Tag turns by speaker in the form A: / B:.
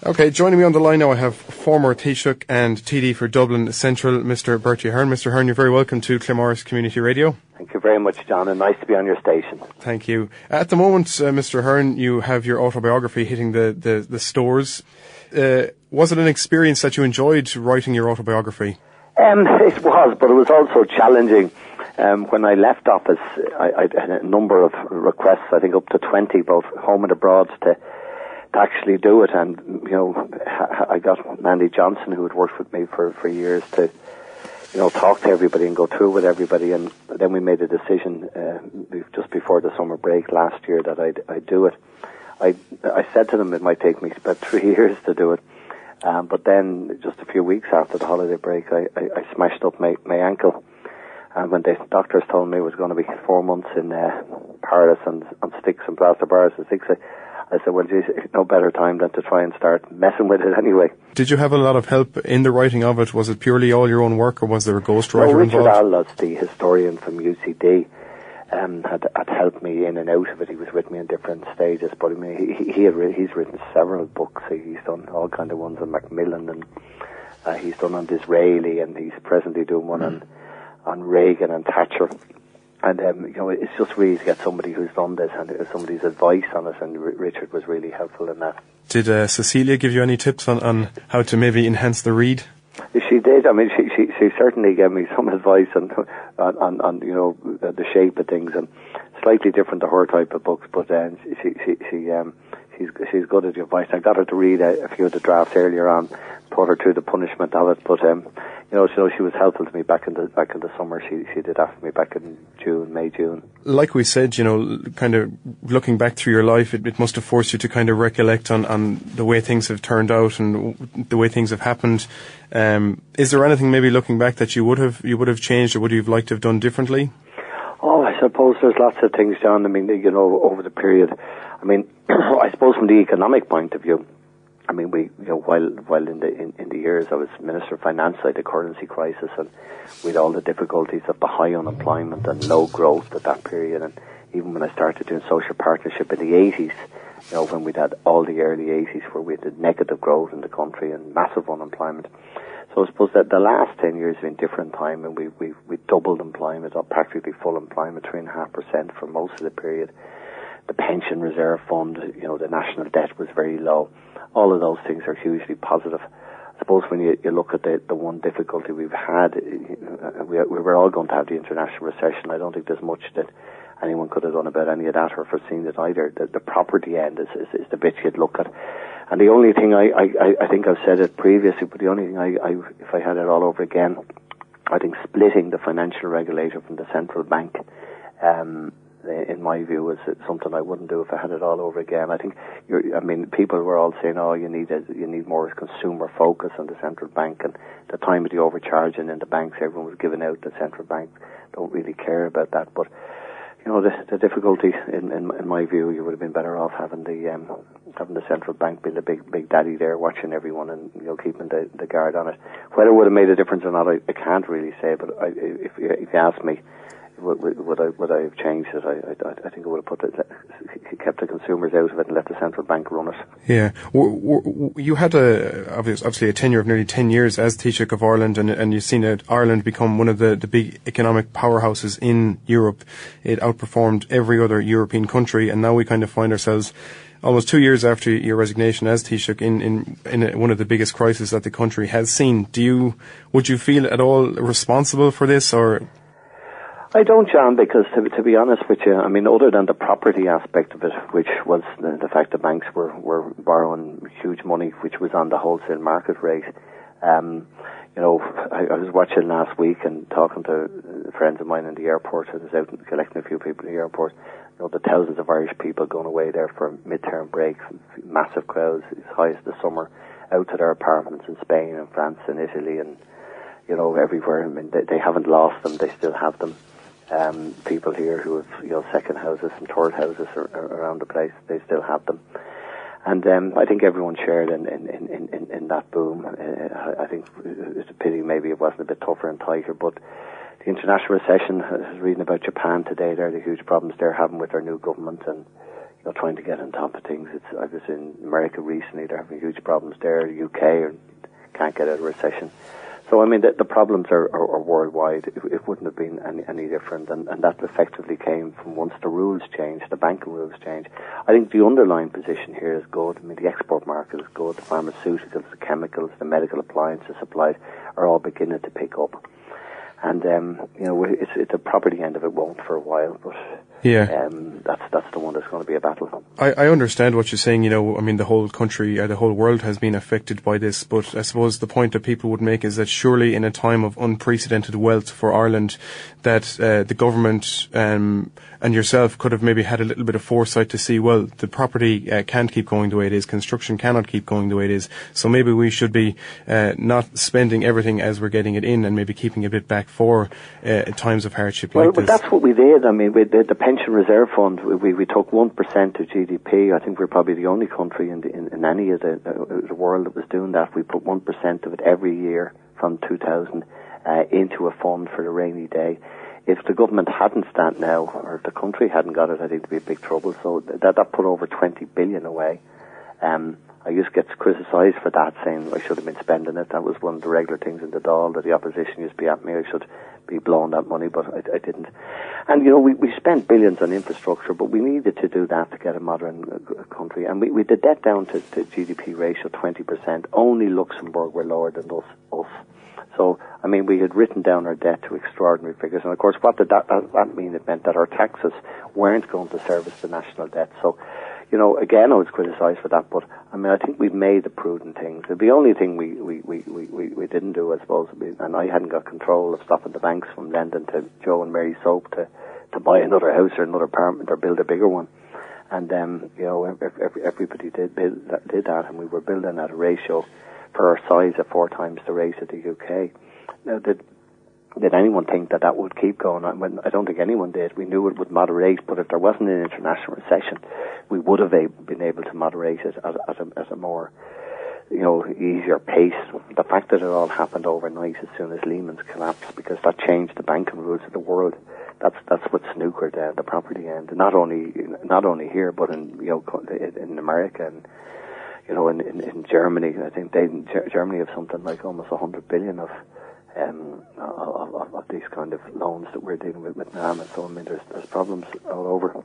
A: Okay, joining me on the line now I have former Taoiseach and TD for Dublin Central, Mr. Bertie Ahern. Mr. Ahern, you're very welcome to Claremorris Community Radio.
B: Thank you very much, John, and nice to be on your station.
A: Thank you. At the moment, Mr. Ahern, you have your autobiography hitting the stores. Was it an experience that you enjoyed writing your autobiography?
B: It was, but it was also challenging. When I left office, I had a number of requests, I think up to 20, both home and abroad, to actually do it. And, I got Mandy Johnson, who had worked with me for years, to, talk to everybody and go through with everybody. And then we made a decision just before the summer break last year that I'd do it. I said to them it might take me about 3 years to do it. But then just a few weeks after the holiday break, I smashed up my ankle. And when the doctors told me it was going to be 4 months in Paris and on sticks and plaster bars and sticks, I said, well, geez, no better time than to try and start messing with it anyway.
A: Did you have a lot of help in the writing of it? Was it purely all your own work, or was there a ghostwriter involved?
B: Richard Allos, the historian from UCD, had helped me in and out of it. He was with me in different stages, but I mean, he's written several books. He's done all kind of ones on Macmillan, and he's done on Disraeli, and he's presently doing one on Reagan and Thatcher. And, it's just really to get somebody who's done this and somebody's advice on it, and Richard was really helpful in that. Did
A: Cecilia give you any tips on how to maybe enhance the read?
B: She did. I mean, she certainly gave me some advice on the shape of things, and slightly different to her type of books, but she's good at the advice. I got her to read a few of the drafts earlier on, put her through the punishment of it, but she was helpful to me back in the summer. She did after me back in May, June.
A: Like we said, kind of looking back through your life, it must have forced you to kind of recollect on the way things have turned out and the way things have happened. Is there anything maybe looking back that you would have changed, or would you have liked to have done differently?
B: Oh, I suppose there's lots of things, John. I mean, over the period. I mean, I suppose from the economic point of view, I mean, while in the years I was Minister of Finance, I had the currency crisis, and with all the difficulties of the high unemployment and low growth at that period, and even when I started doing social partnership in the 80s, when we'd had all the early 80s where we had negative growth in the country and massive unemployment. So I suppose that the last 10 years have been different time, and we doubled employment, or practically full employment, 3.5% for most of the period. The pension reserve fund, the national debt was very low. All of those things are hugely positive. I suppose when you look at the one difficulty we've had, we were all going to have the international recession. I don't think there's much that anyone could have done about any of that or foreseen it either. The property end is the bit you'd look at. And the only thing I think I've said it previously, but the only thing if I had it all over again, I think splitting the financial regulator from the central bank, in my view, is something I wouldn't do if I had it all over again. I think, people were all saying, oh, you need more consumer focus on the central bank, and the time of the overcharging in the banks, everyone was giving out the central bank don't really care about that. But the difficulty, in my view, you would have been better off having the central bank be the big daddy there, watching everyone and keeping the guard on it. Whether it would have made a difference or not, I can't really say. But if you ask me, would I have changed it? I think I would have kept the consumers out of it and let the central bank run it.
A: Yeah, you had obviously a tenure of nearly 10 years as Taoiseach of Ireland, and you've seen Ireland become one of the big economic powerhouses in Europe. It outperformed every other European country, and now we kind of find ourselves almost 2 years after your resignation as Taoiseach in one of the biggest crises that the country has seen. Would you feel at all responsible for this, or?
B: I don't, John, because to be honest with you, I mean, other than the property aspect of it, which was the fact that banks were borrowing huge money, which was on the wholesale market rate. I was watching last week and talking to friends of mine in the airport. I was out collecting a few people in the airport. The thousands of Irish people going away there for mid-term breaks, massive crowds, as high as the summer, out to their apartments in Spain and France and Italy and, everywhere. I mean, they haven't lost them, they still have them. People here who have, second houses and third houses around the place, they still have them. And I think everyone shared in that boom. I think it's a pity maybe it wasn't a bit tougher and tighter, but the international recession, I was reading about Japan today, there are the huge problems they're having with their new government, and trying to get on top of things. I was in America recently; they're having huge problems there. The UK can't get out of recession. So, I mean, the problems are worldwide. It wouldn't have been any different, and that effectively came from once the rules changed, the banking rules changed. I think the underlying position here is good. I mean, the export market is good. The pharmaceuticals, the chemicals, the medical appliances supplies are all beginning to pick up. And, it's a property end of it won't for a while, but that's the one that's going to be a battle.
A: I understand what you're saying. I mean, the whole country, the whole world has been affected by this, but I suppose the point that people would make is that surely in a time of unprecedented wealth for Ireland, that the government and yourself could have maybe had a little bit of foresight to see, well, the property can't keep going the way it is, construction cannot keep going the way it is, so maybe we should be not spending everything as we're getting it in, and maybe keeping a bit back for times of hardship like this. Well,
B: that's what we did. I mean, we did the Pension Reserve Fund. We took 1% of GDP. I think we're probably the only country in any of the world that was doing that. We put 1% of it every year from 2000 into a fund for the rainy day. If the government hadn't stand now, or if the country hadn't got it, I think there'd be big trouble. So that put over 20 billion away. I used to get criticised for that, saying I should have been spending it. That was one of the regular things in the Dáil, that the opposition used to be at me. I should be blowing that money, but I didn't. And, we spent billions on infrastructure, but we needed to do that to get a modern country. And we the debt down to GDP ratio 20%. Only Luxembourg were lower than us. So, I mean, we had written down our debt to extraordinary figures. And, of course, what did that mean? It meant that our taxes weren't going to service the national debt. So, again, I was criticised for that, but I mean, I think we've made the prudent things. The only thing we didn't do, I suppose, and I hadn't got control of stopping the banks from lending to Joe and Mary Soap to buy another house or another apartment or build a bigger one. And everybody did that, and we were building at a ratio for our size of 4 times the rate of the UK. Now, did anyone think that would keep going? I don't think anyone did. We knew it would moderate, but if there wasn't an international recession, we would have been able to moderate it at a more, easier pace. The fact that it all happened overnight as soon as Lehman's collapsed, because that changed the banking rules of the world. That's what snookered the property end. Not only here, but in America and in Germany. I think Germany have something like almost 100 billion of these kind of loans that we're dealing with now, and so I mean there's problems all over.